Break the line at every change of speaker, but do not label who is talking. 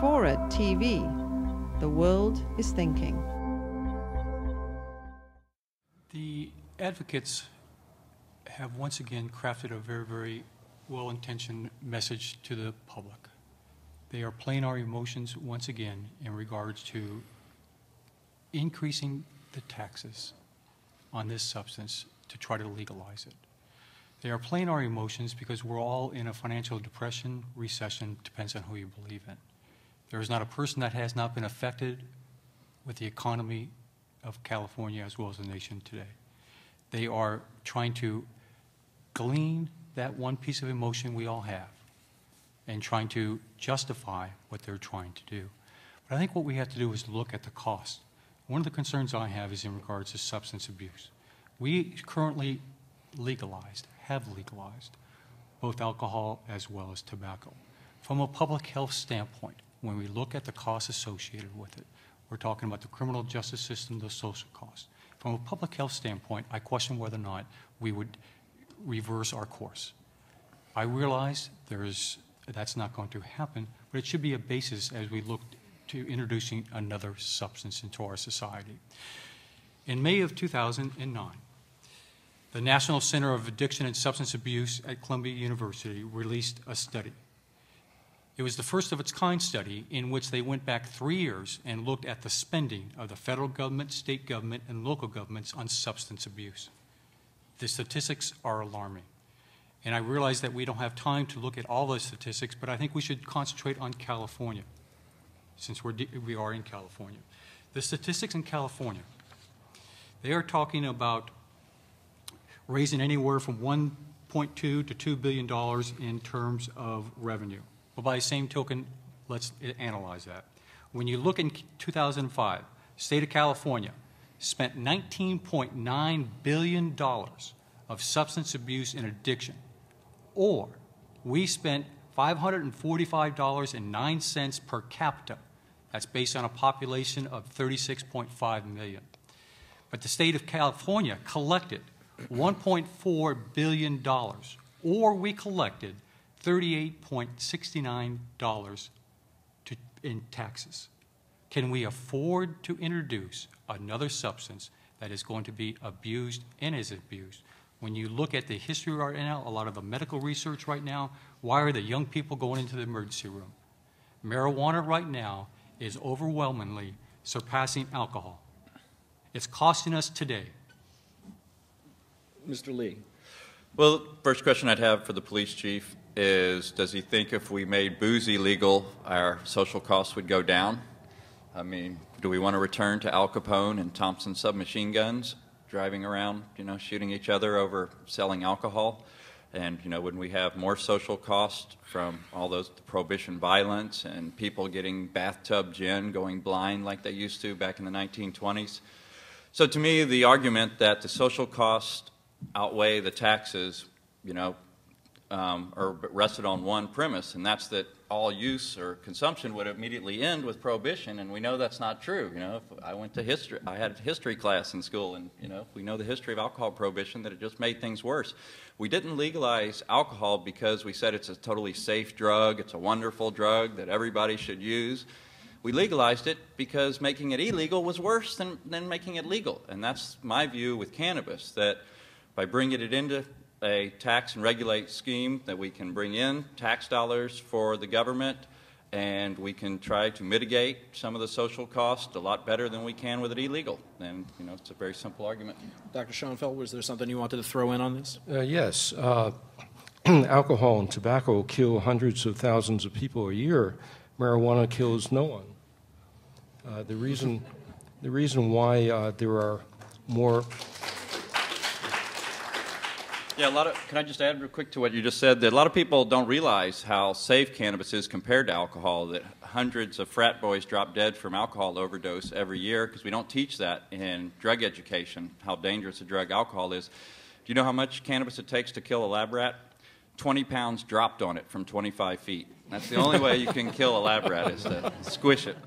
FORA.tv. The world is thinking.
The advocates have once again crafted a very, very well-intentioned message to the public. They are playing our emotions once again in regards to increasing the taxes on this substance to try to legalize it. They are playing our emotions because we're all in a financial depression, recession, depends on who you believe in. There is not a person that has not been affected with the economy of California as well as the nation today. They are trying to glean that one piece of emotion we all have and trying to justify what they're trying to do. But I think what we have to do is look at the cost. One of the concerns I have is in regards to substance abuse. We currently have legalized both alcohol as well as tobacco. From a public health standpoint, when we look at the costs associated with it, we're talking about the criminal justice system, the social costs. From a public health standpoint, I question whether or not we would reverse our course. I realize that's not going to happen, but it should be a basis as we look to introducing another substance into our society. In May of 2009, the National Center of Addiction and Substance Abuse at Columbia University released a study. It was the first of its kind study in which they went back 3 years and looked at the spending of the federal government, state government, and local governments on substance abuse. The statistics are alarming. And I realize that we don't have time to look at all those statistics, but I think we should concentrate on California, since we are in California. The statistics in California, they are talking about raising anywhere from $1.2 to $2 billion in terms of revenue. But by the same token, let's analyze that. When you look in 2005, the state of California spent $19.9 billion of substance abuse and addiction, or we spent $545.09 per capita. That's based on a population of 36.5 million. But the state of California collected $1.4 billion, or we collected $38.69 in taxes. Can we afford to introduce another substance that is going to be abused and is abused? When you look at the history right now, a lot of the medical research right now, why are the young people going into the emergency room? Marijuana right now is overwhelmingly surpassing alcohol. It's costing us today.
Mr. Lee.
Well, the first question I'd have for the police chief is, does he think if we made booze illegal, our social costs would go down? I mean, do we want to return to Al Capone and Thompson submachine guns, driving around, shooting each other over selling alcohol? And, when we have more social costs from all those prohibition violence and people getting bathtub gin, going blind like they used to back in the 1920s. So to me, the argument that the social costs outweigh the taxes, are rested on one premise, and that's that all use or consumption would immediately end with prohibition, and we know that's not true. If I went to history, I had a history class in school, and we know the history of alcohol prohibition, that it just made things worse. We didn't legalize alcohol because we said it's a totally safe drug, it's a wonderful drug that everybody should use. We legalized it because making it illegal was worse than making it legal, and that's my view with cannabis, that by bringing it into a tax and regulate scheme, that we can bring in tax dollars for the government, and we can try to mitigate some of the social costs a lot better than we can with it illegal. And it's a very simple argument.
Dr. Schoenfeld, was there something you wanted to throw in on this?
Yes. Alcohol and tobacco kill hundreds of thousands of people a year. Marijuana kills no one. The reason why there are more.
Yeah, can I just add real quick to what you just said, that a lot of people don't realize how safe cannabis is compared to alcohol, that hundreds of frat boys drop dead from alcohol overdose every year because we don't teach that in drug education, how dangerous a drug alcohol is. Do you know how much cannabis it takes to kill a lab rat? 20 pounds dropped on it from 25 feet. That's the only way you can kill a lab rat, is to squish it.